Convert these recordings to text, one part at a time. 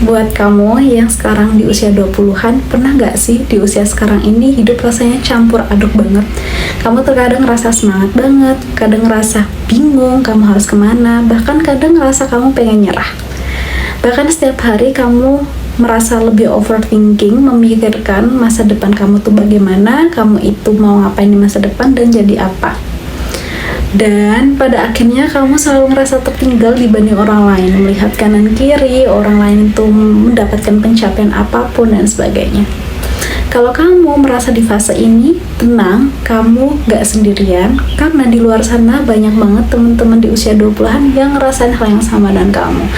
Buat kamu yang sekarang di usia 20-an, pernah nggak sih di usia sekarang ini hidup rasanya campur aduk banget? Kamu terkadang ngerasa semangat banget, kadang ngerasa bingung kamu harus kemana, bahkan kadang ngerasa kamu pengen nyerah. Bahkan setiap hari kamu merasa lebih overthinking, memikirkan masa depan kamu tuh bagaimana, kamu itu mau ngapain di masa depan dan jadi apa. Dan pada akhirnya kamu selalu ngerasa tertinggal dibanding orang lain, melihat kanan kiri, orang lain itu mendapatkan pencapaian apapun dan sebagainya. Kalau kamu merasa di fase ini, tenang, kamu gak sendirian, karena di luar sana banyak banget teman-teman di usia 20-an yang ngerasain hal yang sama dengan kamu.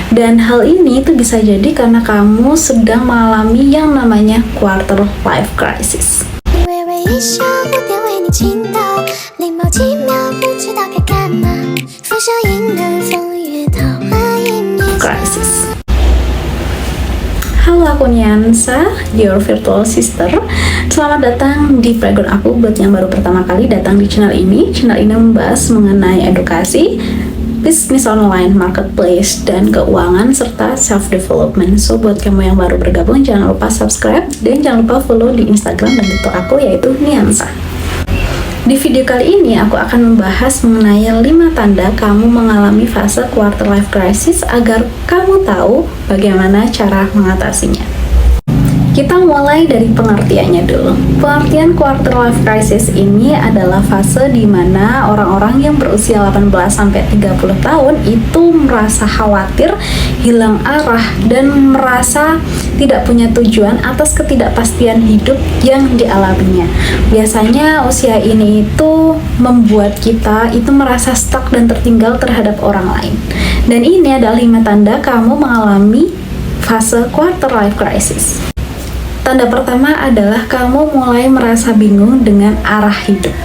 Dan hal ini tuh bisa jadi karena kamu sedang mengalami yang namanya quarter life crisis. Crisis. Halo, aku Niansa, your virtual sister. Selamat datang di playground aku. Buat yang baru pertama kali datang di channel ini membahas mengenai edukasi, bisnis online, marketplace, dan keuangan, serta self-development. So, buat kamu yang baru bergabung, jangan lupa subscribe, dan jangan lupa follow di Instagram dan TikTok aku, yaitu Niansa. Di video kali ini, aku akan membahas mengenai 5 tanda kamu mengalami fase quarter life crisis agar kamu tahu bagaimana cara mengatasinya. Kita mulai dari pengertiannya dulu. Pengertian quarter life crisis ini adalah fase di mana orang-orang yang berusia 18-30 tahun itu merasa khawatir, hilang arah, dan merasa tidak punya tujuan atas ketidakpastian hidup yang dialaminya. Biasanya usia ini itu membuat kita itu merasa stuck dan tertinggal terhadap orang lain. Dan ini adalah 5 tanda kamu mengalami fase quarter life crisis. Tanda pertama adalah kamu mulai merasa bingung dengan arah hidup.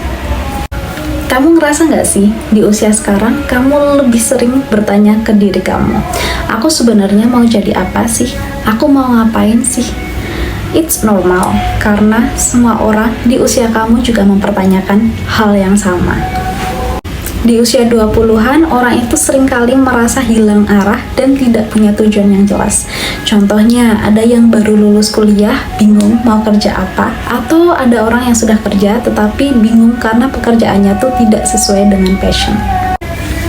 Kamu ngerasa nggak sih di usia sekarang kamu lebih sering bertanya ke diri kamu, aku sebenarnya mau jadi apa sih? Aku mau ngapain sih? It's normal, karena semua orang di usia kamu juga mempertanyakan hal yang sama. Di usia 20-an, orang itu seringkali merasa hilang arah dan tidak punya tujuan yang jelas. Contohnya, ada yang baru lulus kuliah, bingung mau kerja apa, atau ada orang yang sudah kerja tetapi bingung karena pekerjaannya tuh tidak sesuai dengan passion.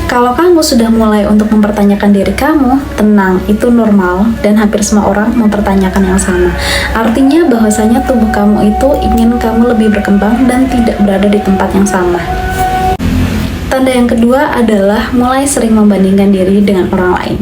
Kalau kamu sudah mulai untuk mempertanyakan diri kamu, tenang, itu normal dan hampir semua orang mempertanyakan yang sama. Artinya bahwasanya tubuh kamu itu ingin kamu lebih berkembang dan tidak berada di tempat yang sama. Tanda yang kedua adalah mulai sering membandingkan diri dengan orang lain.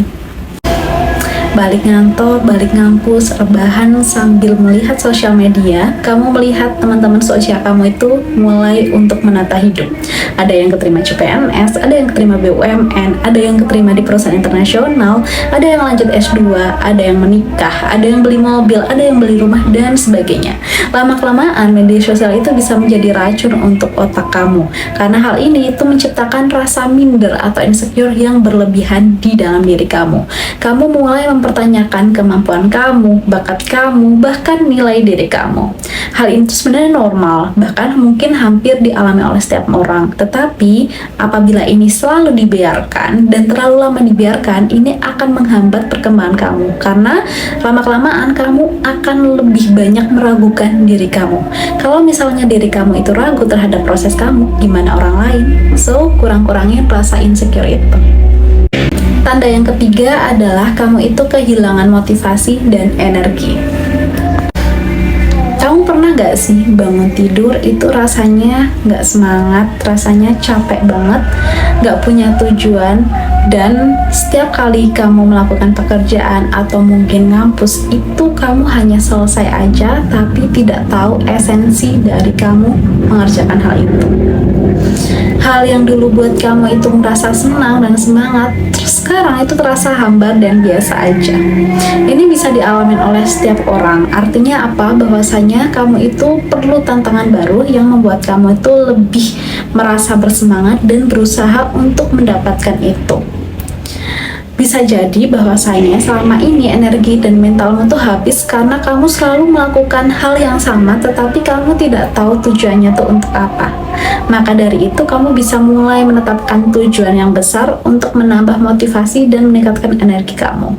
Balik ngantor, balik ngampus, rebahan sambil melihat sosial media, kamu melihat teman-teman sosial kamu itu mulai untuk menata hidup. Ada yang keterima CPNS, ada yang keterima BUMN, ada yang keterima di perusahaan internasional, ada yang lanjut S2, ada yang menikah, ada yang beli mobil, ada yang beli rumah, dan sebagainya. Lama-kelamaan, media sosial itu bisa menjadi racun untuk otak kamu, karena hal ini itu menciptakan rasa minder atau insecure yang berlebihan di dalam diri kamu. Kamu mulai mempertanyakan kemampuan kamu, bakat kamu, bahkan nilai diri kamu. Hal itu sebenarnya normal, bahkan mungkin hampir dialami oleh setiap orang. Tetapi, apabila ini selalu dibiarkan dan terlalu lama dibiarkan, ini akan menghambat perkembangan kamu. Karena lama-kelamaan kamu akan lebih banyak meragukan diri kamu. Kalau misalnya diri kamu itu ragu terhadap proses kamu, gimana orang lain? So, kurang-kurangin rasa insecure itu. Tanda yang ketiga adalah kamu itu kehilangan motivasi dan energi. Kamu pernah gak sih bangun tidur itu rasanya gak semangat, rasanya capek banget, gak punya tujuan, dan setiap kali kamu melakukan pekerjaan atau mungkin ngampus itu kamu hanya selesai aja tapi tidak tahu esensi dari kamu mengerjakan hal itu. Hal yang dulu buat kamu itu merasa senang dan semangat, terus sekarang itu terasa hambar dan biasa aja. Ini bisa dialami oleh setiap orang. Artinya apa? Bahwasanya kamu itu perlu tantangan baru yang membuat kamu itu lebih merasa bersemangat dan berusaha untuk mendapatkan itu. Bisa jadi bahwasanya selama ini energi dan mentalmu tuh habis karena kamu selalu melakukan hal yang sama tetapi kamu tidak tahu tujuannya tuh untuk apa. Maka dari itu kamu bisa mulai menetapkan tujuan yang besar untuk menambah motivasi dan meningkatkan energi kamu.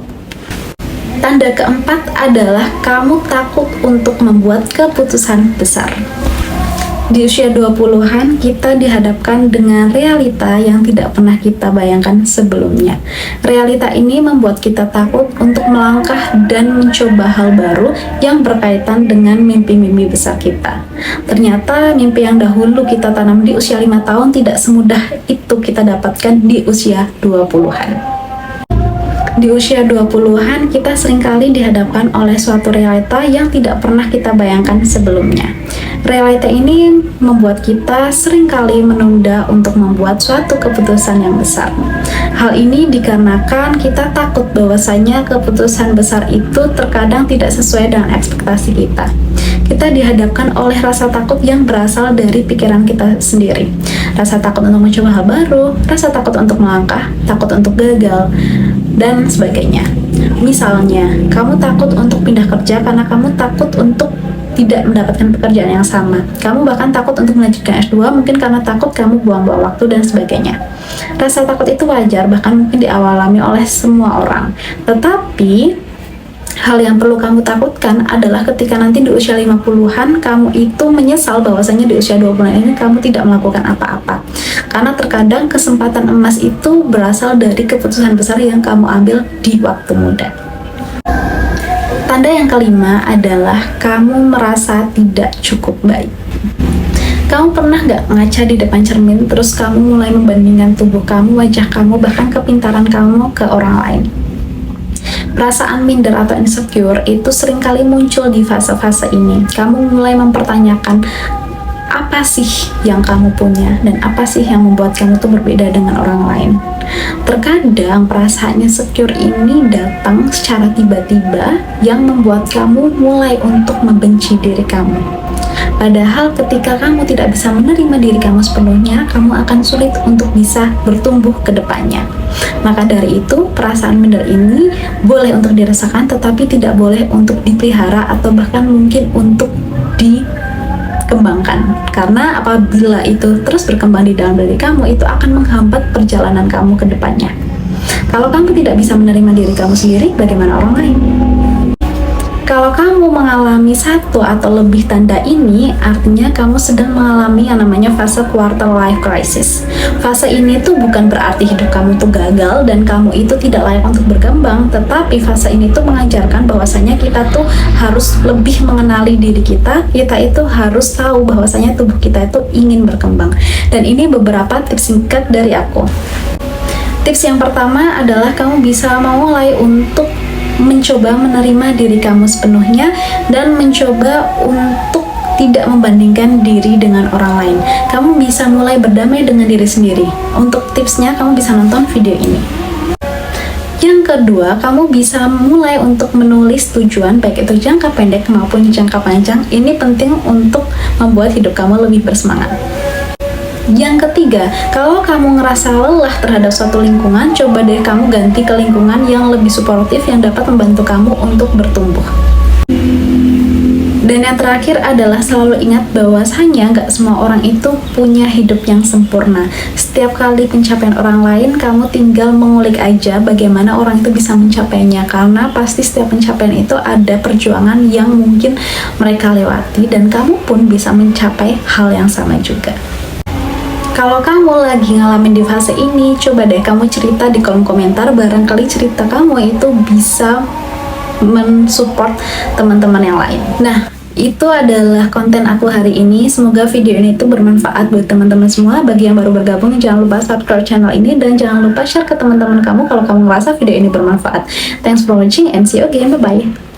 Tanda keempat adalah kamu takut untuk membuat keputusan besar. Di usia 20-an, kita dihadapkan dengan realita yang tidak pernah kita bayangkan sebelumnya. Realita ini membuat kita takut untuk melangkah dan mencoba hal baru yang berkaitan dengan mimpi-mimpi besar kita. Ternyata mimpi yang dahulu kita tanam di usia 5 tahun tidak semudah itu kita dapatkan di usia 20-an. Di usia 20-an, kita seringkali dihadapkan oleh suatu realita yang tidak pernah kita bayangkan sebelumnya. Realita ini membuat kita seringkali menunda untuk membuat suatu keputusan yang besar. Hal ini dikarenakan kita takut bahwasanya keputusan besar itu terkadang tidak sesuai dengan ekspektasi kita. Kita dihadapkan oleh rasa takut yang berasal dari pikiran kita sendiri. Rasa takut untuk mencoba hal baru, rasa takut untuk melangkah, takut untuk gagal, dan sebagainya. Misalnya, kamu takut untuk pindah kerja karena kamu takut untuk tidak mendapatkan pekerjaan yang sama. Kamu bahkan takut untuk melanjutkan S2 mungkin karena takut kamu buang-buang waktu dan sebagainya. Rasa takut itu wajar, bahkan mungkin dialami oleh semua orang. Tetapi hal yang perlu kamu takutkan adalah ketika nanti di usia 50-an kamu itu menyesal bahwasanya di usia 20-an ini kamu tidak melakukan apa-apa. Karena terkadang kesempatan emas itu berasal dari keputusan besar yang kamu ambil di waktu muda. Tanda yang kelima adalah kamu merasa tidak cukup baik. Kamu pernah gak ngaca di depan cermin terus kamu mulai membandingkan tubuh kamu, wajah kamu, bahkan kepintaran kamu ke orang lain? Perasaan minder atau insecure itu seringkali muncul di fase-fase ini. Kamu mulai mempertanyakan apa sih yang kamu punya dan apa sih yang membuat kamu tuh berbeda dengan orang lain. Terkadang perasaan insecure ini datang secara tiba-tiba yang membuat kamu mulai untuk membenci diri kamu. Padahal ketika kamu tidak bisa menerima diri kamu sepenuhnya, kamu akan sulit untuk bisa bertumbuh ke depannya. Maka dari itu, perasaan minder ini boleh untuk dirasakan, tetapi tidak boleh untuk dipelihara atau bahkan mungkin untuk dikembangkan. Karena apabila itu terus berkembang di dalam diri kamu, itu akan menghambat perjalanan kamu ke depannya. Kalau kamu tidak bisa menerima diri kamu sendiri, bagaimana orang lain? Kalau kamu mengalami satu atau lebih tanda ini, artinya kamu sedang mengalami yang namanya fase quarter life crisis. Fase ini tuh bukan berarti hidup kamu tuh gagal dan kamu itu tidak layak untuk berkembang, tetapi fase ini tuh mengajarkan bahwasanya kita tuh harus lebih mengenali diri kita itu harus tahu bahwasanya tubuh kita itu ingin berkembang. Dan ini beberapa tips singkat dari aku. Tips yang pertama adalah kamu bisa mulai untuk mencoba menerima diri kamu sepenuhnya dan mencoba untuk tidak membandingkan diri dengan orang lain. Kamu bisa mulai berdamai dengan diri sendiri. Untuk tipsnya, kamu bisa nonton video ini. Yang kedua, kamu bisa mulai untuk menulis tujuan, baik itu jangka pendek maupun jangka panjang. Ini penting untuk membuat hidup kamu lebih bersemangat. Yang ketiga, kalau kamu ngerasa lelah terhadap suatu lingkungan, coba deh kamu ganti ke lingkungan yang lebih suportif yang dapat membantu kamu untuk bertumbuh. Dan yang terakhir adalah selalu ingat bahwasanya nggak semua orang itu punya hidup yang sempurna. Setiap kali pencapaian orang lain, kamu tinggal mengulik aja bagaimana orang itu bisa mencapainya. Karena pasti setiap pencapaian itu ada perjuangan yang mungkin mereka lewati dan kamu pun bisa mencapai hal yang sama juga. Kalau kamu lagi ngalamin di fase ini, coba deh kamu cerita di kolom komentar, barangkali cerita kamu itu bisa mensupport teman-teman yang lain. Nah, itu adalah konten aku hari ini. Semoga video ini itu bermanfaat buat teman-teman semua. Bagi yang baru bergabung, jangan lupa subscribe channel ini dan jangan lupa share ke teman-teman kamu kalau kamu merasa video ini bermanfaat. Thanks for watching and see you again. Bye-bye.